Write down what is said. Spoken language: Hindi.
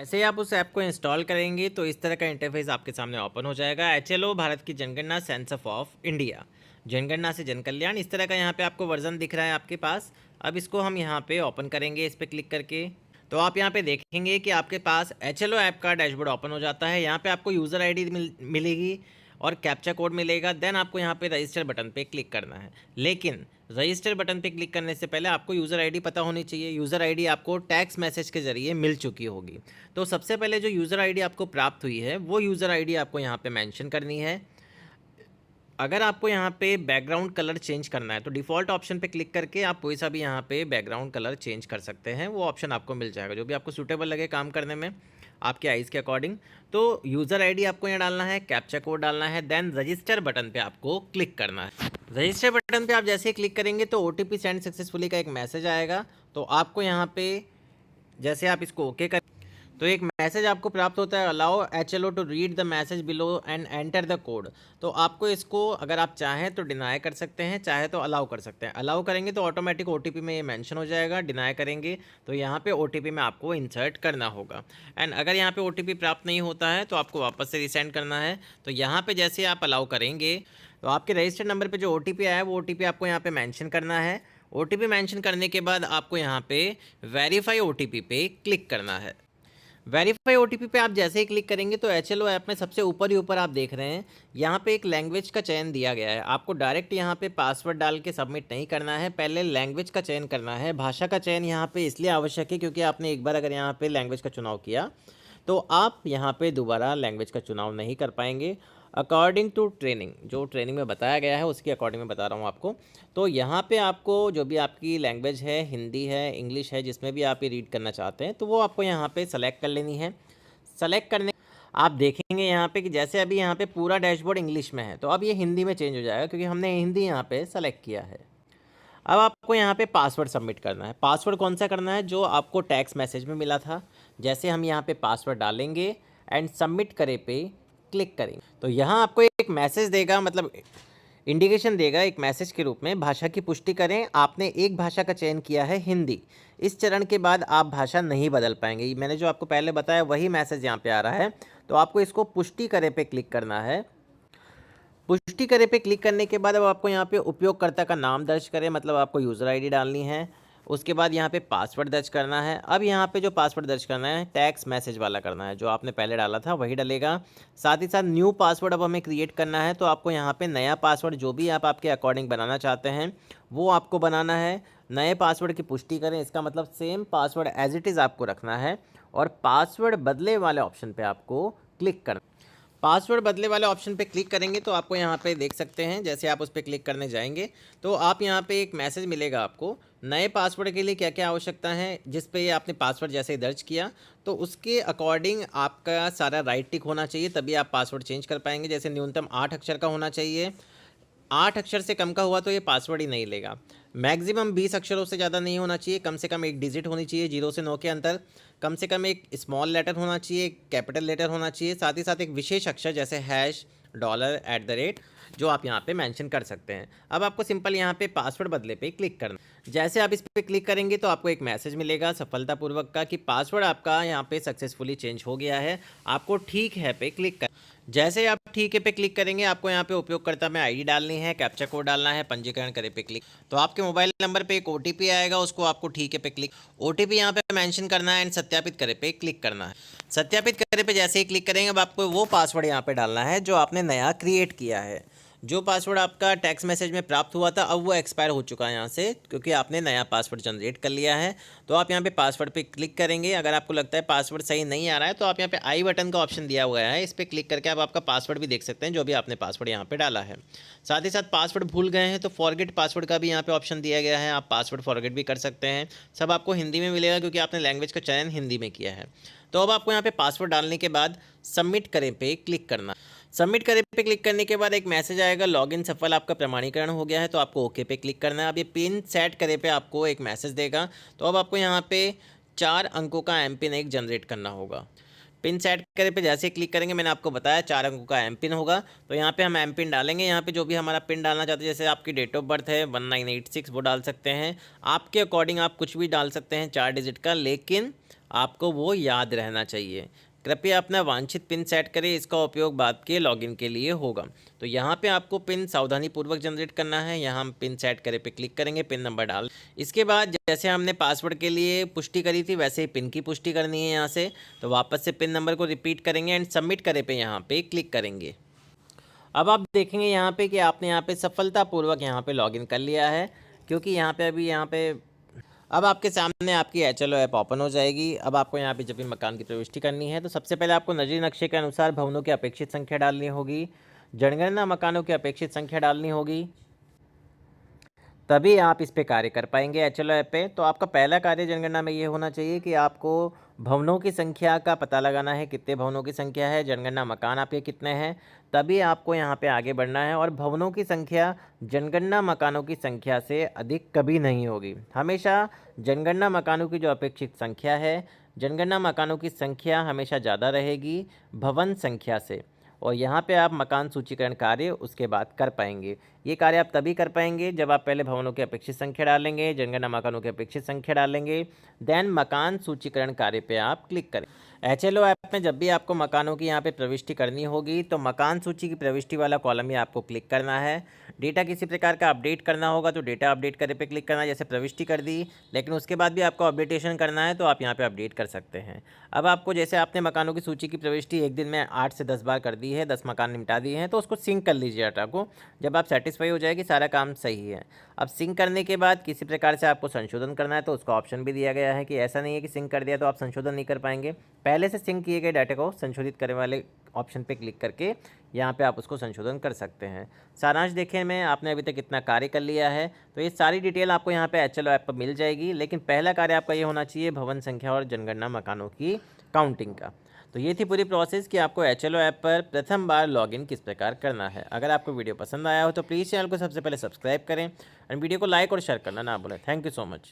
ऐसे ही आप उस ऐप को इंस्टॉल करेंगे तो इस तरह का इंटरफेस आपके सामने ओपन हो जाएगा। एचएलओ भारत की जनगणना सेंसस ऑफ इंडिया, जनगणना से जन कल्याण, इस तरह का यहाँ पे आपको वर्जन दिख रहा है आपके पास। अब इसको हम यहाँ पे ओपन करेंगे, इस पर क्लिक करके तो आप यहाँ पे देखेंगे कि आपके पास एचएलओ ऐप का डैशबोर्ड ओपन हो जाता है। यहाँ पे आपको यूज़र आईडी मिलेगी और कैप्चा कोड मिलेगा। देन आपको यहाँ पे रजिस्टर बटन पे क्लिक करना है। लेकिन रजिस्टर बटन पे क्लिक करने से पहले आपको यूज़र आईडी पता होनी चाहिए। यूज़र आईडी आपको टेक्स्ट मैसेज के ज़रिए मिल चुकी होगी। तो सबसे पहले जो यूज़र आईडी आपको प्राप्त हुई है वो यूज़र आईडी आपको यहाँ पे मेंशन करनी है। अगर आपको यहाँ पे बैकग्राउंड कलर चेंज करना है तो डिफ़ॉल्ट ऑप्शन पे क्लिक करके आप कोई सा भी यहाँ पे बैकग्राउंड कलर चेंज कर सकते हैं। वो ऑप्शन आपको मिल जाएगा जो भी आपको सूटेबल लगे काम करने में आपके आइज़ के अकॉर्डिंग। तो यूज़र आईडी आपको यहाँ डालना है, कैप्चा कोड डालना है, देन रजिस्टर बटन पे आपको क्लिक करना है। रजिस्टर बटन पे आप जैसे ही क्लिक करेंगे तो ओटीपी सेंड सक्सेसफुली का एक मैसेज आएगा। तो आपको यहाँ पे जैसे आप इसको ओके कर तो एक मैसेज आपको प्राप्त होता है, allow HLO to read the message below and enter the code. तो आपको इसको अगर आप चाहें तो डिनाई कर सकते हैं, चाहे तो अलाउ कर सकते हैं। अलाउ करेंगे तो ऑटोमेटिक ओटीपी में ये मेंशन हो जाएगा, डिनाई करेंगे तो यहाँ पे ओटीपी में आपको इंसर्ट करना होगा। एंड अगर यहाँ पे ओटीपी प्राप्त नहीं होता है तो आपको वापस से रिसेंड करना है। तो यहाँ पर जैसे आप अलाउ करेंगे तो आपके रजिस्टर्ड नंबर पर जो ओटीपी आया है वो ओटीपी आपको यहाँ पर मैंशन करना है। ओटीपी मेंशन करने के बाद आपको यहाँ पे वेरीफाई ओटीपी पे क्लिक करना है। वेरीफाई ओटीपी पे आप जैसे ही क्लिक करेंगे तो एचएलओ ऐप में सबसे ऊपर ही ऊपर आप देख रहे हैं यहाँ पे एक लैंग्वेज का चयन दिया गया है। आपको डायरेक्ट यहाँ पे पासवर्ड डाल के सबमिट नहीं करना है, पहले लैंग्वेज का चयन करना है। भाषा का चयन यहाँ पे इसलिए आवश्यक है क्योंकि आपने एक बार अगर यहाँ पे लैंग्वेज का चुनाव किया तो आप यहाँ पे दोबारा लैंग्वेज का चुनाव नहीं कर पाएंगे। अकॉर्डिंग टू ट्रेनिंग, जो ट्रेनिंग में बताया गया है उसके अकॉर्डिंग में बता रहा हूँ आपको। तो यहाँ पे आपको जो भी आपकी लैंग्वेज है, हिंदी है, इंग्लिश है, जिसमें भी आप ये रीड करना चाहते हैं तो वो आपको यहाँ पे सेलेक्ट कर लेनी है। सेलेक्ट करने आप देखेंगे यहाँ पे कि जैसे अभी यहाँ पे पूरा डैशबोर्ड इंग्लिश में है तो अब ये हिंदी में चेंज हो जाएगा क्योंकि हमने हिंदी यहाँ पे सेलेक्ट किया है। अब आपको यहाँ पे पासवर्ड सबमिट करना है। पासवर्ड कौन सा करना है? जो आपको टेक्स्ट मैसेज में मिला था। जैसे हम यहाँ पे पासवर्ड डालेंगे एंड सबमिट करे पे क्लिक करेंगे तो यहाँ आपको एक मैसेज देगा, मतलब इंडिकेशन देगा एक मैसेज के रूप में, भाषा की पुष्टि करें। आपने एक भाषा का चयन किया है हिंदी। इस चरण के बाद आप भाषा नहीं बदल पाएंगे। मैंने जो आपको पहले बताया वही मैसेज यहाँ पे आ रहा है। तो आपको इसको पुष्टि करे पे क्लिक करना है। पुष्टि करे पे क्लिक करने के बाद अब आपको यहाँ पे उपयोगकर्ता का नाम दर्ज करें, मतलब आपको यूज़र आईडी डालनी है। उसके बाद यहाँ पे पासवर्ड दर्ज करना है। अब यहाँ पे जो पासवर्ड दर्ज करना है टेक्स्ट मैसेज वाला करना है, जो आपने पहले डाला था वही डलेगा। साथ ही साथ न्यू पासवर्ड अब हमें क्रिएट करना है। तो आपको यहाँ पे नया पासवर्ड जो भी आप आपके अकॉर्डिंग बनाना चाहते हैं वो आपको बनाना है। नए पासवर्ड की पुष्टि करें, इसका मतलब same password as it is आपको रखना है और पासवर्ड बदले वाले ऑप्शन पर आपको क्लिक करना। पासवर्ड बदले वाले ऑप्शन पे क्लिक करेंगे तो आपको यहाँ पे देख सकते हैं, जैसे आप उस पर क्लिक करने जाएंगे तो आप यहाँ पे एक मैसेज मिलेगा आपको नए पासवर्ड के लिए क्या क्या आवश्यकता है। जिस पे आपने पासवर्ड जैसे ही दर्ज किया तो उसके अकॉर्डिंग आपका सारा राइट टिक होना चाहिए, तभी आप पासवर्ड चेंज कर पाएंगे। जैसे न्यूनतम 8 अक्षर का होना चाहिए, 8 अक्षर से कम का हुआ तो ये पासवर्ड ही नहीं लेगा। मैक्सिमम 20 अक्षरों से ज़्यादा नहीं होना चाहिए, कम से कम एक डिजिट होनी चाहिए 0 से 9 के अंतर। कम से कम एक स्मॉल लेटर होना चाहिए, एक कैपिटल लेटर होना चाहिए, साथ ही साथ एक विशेष अक्षर जैसे हैश, डॉलर, @ जो आप यहाँ पे मेंशन कर सकते हैं। अब आपको सिंपल यहाँ पे पासवर्ड बदले पे क्लिक करना। जैसे आप इस पे क्लिक करेंगे तो आपको एक मैसेज मिलेगा सफलतापूर्वक का कि पासवर्ड आपका यहाँ पे सक्सेसफुली चेंज हो गया है। आपको ठीक है पे क्लिक कर जैसे आप ठीक है पे क्लिक करेंगे आपको यहाँ पे उपयोगकर्ता में आईडी डालनी है, कैप्चा कोड डालना है, पंजीकरण करे पे क्लिक। तो आपके मोबाइल नंबर पे एक ओटीपी आएगा, उसको आपको ठीक है पे क्लिक, ओटीपी यहाँ पे मेंशन करना है एंड सत्यापित करे पे क्लिक करना है। सत्यापित करे पे जैसे ही क्लिक करेंगे अब आपको वो पासवर्ड यहाँ पे डालना है जो आपने नया क्रिएट किया है। जो पासवर्ड आपका टेक्स्ट मैसेज में प्राप्त हुआ था अब वो एक्सपायर हो चुका है यहाँ से, क्योंकि आपने नया पासवर्ड जनरेट कर लिया है। तो आप यहाँ पे पासवर्ड पे क्लिक करेंगे। अगर आपको लगता है पासवर्ड सही नहीं आ रहा है तो आप यहाँ पे आई बटन का ऑप्शन दिया हुआ है, इस पर क्लिक करके आप आपका पासवर्ड भी देख सकते हैं जो भी आपने पासवर्ड यहाँ पे डाला है। साथ ही साथ पासवर्ड भूल गए हैं तो फॉरगेट पासवर्ड का भी यहाँ पे ऑप्शन दिया गया है, आप पासवर्ड फॉरगेट भी कर सकते हैं। सब आपको हिंदी में मिलेगा क्योंकि आपने लैंग्वेज का चयन हिंदी में किया है। तो अब आपको यहाँ पे पासवर्ड डालने के बाद सबमिट करें पे क्लिक करना। सबमिट करें पे क्लिक करने के बाद एक मैसेज आएगा लॉगिन सफल, आपका प्रमाणीकरण हो गया है। तो आपको ओके पे क्लिक करना है। अब ये पिन सेट करे पे आपको एक मैसेज देगा। तो अब आपको यहाँ पे 4 अंकों का एम पिन एक जनरेट करना होगा। पिन सेट करे पे जैसे क्लिक करेंगे, मैंने आपको बताया 4 अंकों का एम पिन होगा। तो यहाँ पे हम एम पिन डालेंगे। यहाँ पे जो भी हमारा पिन डालना चाहते हैं, जैसे आपकी डेट ऑफ बर्थ है 1986 वो डाल सकते हैं। आपके अकॉर्डिंग आप कुछ भी डाल सकते हैं 4 डिजिट का, लेकिन आपको वो याद रहना चाहिए। कृपया अपना वांछित पिन सेट करें, इसका उपयोग बाद के लॉगिन के लिए होगा। तो यहाँ पे आपको पिन सावधानीपूर्वक जनरेट करना है। यहाँ हम पिन सेट करें पे क्लिक करेंगे, पिन नंबर डाल। इसके बाद जैसे हमने पासवर्ड के लिए पुष्टि करी थी वैसे ही पिन की पुष्टि करनी है यहाँ से। तो वापस से पिन नंबर को रिपीट करेंगे एंड सबमिट करें पे यहाँ पे क्लिक करेंगे। अब आप देखेंगे यहाँ पे कि आपने यहाँ पे सफलतापूर्वक यहाँ पे लॉगिन कर लिया है, क्योंकि यहाँ पे अभी यहाँ पे अब आपके सामने आपकी HLO ऐप ओपन हो जाएगी। अब आपको यहाँ पे जब भी मकान की प्रविष्टि करनी है तो सबसे पहले आपको नजरी नक्शे के अनुसार भवनों की अपेक्षित संख्या डालनी होगी, जनगणना मकानों की अपेक्षित संख्या डालनी होगी, तभी आप इस पे कार्य कर पाएंगे HLO ऐप पे। तो आपका पहला कार्य जनगणना में ये होना चाहिए कि आपको भवनों की संख्या का पता लगाना है, कितने भवनों की संख्या है, जनगणना मकान आपके कितने हैं, तभी आपको यहाँ पे आगे बढ़ना है। और भवनों की संख्या जनगणना मकानों की संख्या से अधिक कभी नहीं होगी। हमेशा जनगणना मकानों की जो अपेक्षित संख्या है, जनगणना मकानों की संख्या हमेशा ज़्यादा रहेगी भवन संख्या से। और यहाँ पे आप मकान सूचीकरण कार्य उसके बाद कर पाएंगे। ये कार्य आप तभी कर पाएंगे जब आप पहले भवनों की अपेक्षित संख्या डालेंगे, जनगणना मकानों की अपेक्षित संख्या डालेंगे, देन मकान सूचीकरण कार्य पे आप क्लिक करें। HLO ऐप में जब भी आपको मकानों की यहाँ पे प्रविष्टि करनी होगी तो मकान सूची की प्रविष्टि वाला कॉलम ही आपको क्लिक करना है। डेटा किसी प्रकार का अपडेट करना होगा तो डेटा अपडेट करे पे क्लिक करना है। जैसे प्रविष्टि कर दी, लेकिन उसके बाद भी आपको अपडेटेशन करना है तो आप यहाँ पे अपडेट कर सकते हैं। अब आपको जैसे आपने मकानों की सूची की प्रविष्टि एक दिन में 8 से 10 बार कर दी है, 10 मकान निपटा दिए हैं, तो उसको सिंक कर लीजिए डाटा को। जब आप सेटिस्फाई हो जाएगी सारा काम सही है। अब सिंक करने के बाद किसी प्रकार से आपको संशोधन करना है तो उसका ऑप्शन भी दिया गया है कि ऐसा नहीं है कि सिंक कर दिया तो आप संशोधन नहीं कर पाएंगे। पहले से सिंक किए गए डाटा को संशोधित करने वाले ऑप्शन पे क्लिक करके यहाँ पे आप उसको संशोधन कर सकते हैं। सारांश देखें में आपने अभी तक कितना कार्य कर लिया है, तो ये सारी डिटेल आपको यहाँ पे HLO ऐप पर मिल जाएगी। लेकिन पहला कार्य आपका ये होना चाहिए भवन संख्या और जनगणना मकानों की काउंटिंग का। तो ये थी पूरी प्रोसेस कि आपको HLO ऐप पर प्रथम बार लॉगिन किस प्रकार करना है। अगर आपको वीडियो पसंद आया हो तो प्लीज़ चैनल को सबसे पहले सब्सक्राइब करें एंड वीडियो को लाइक और शेयर करना ना भूलें। Thank you so much.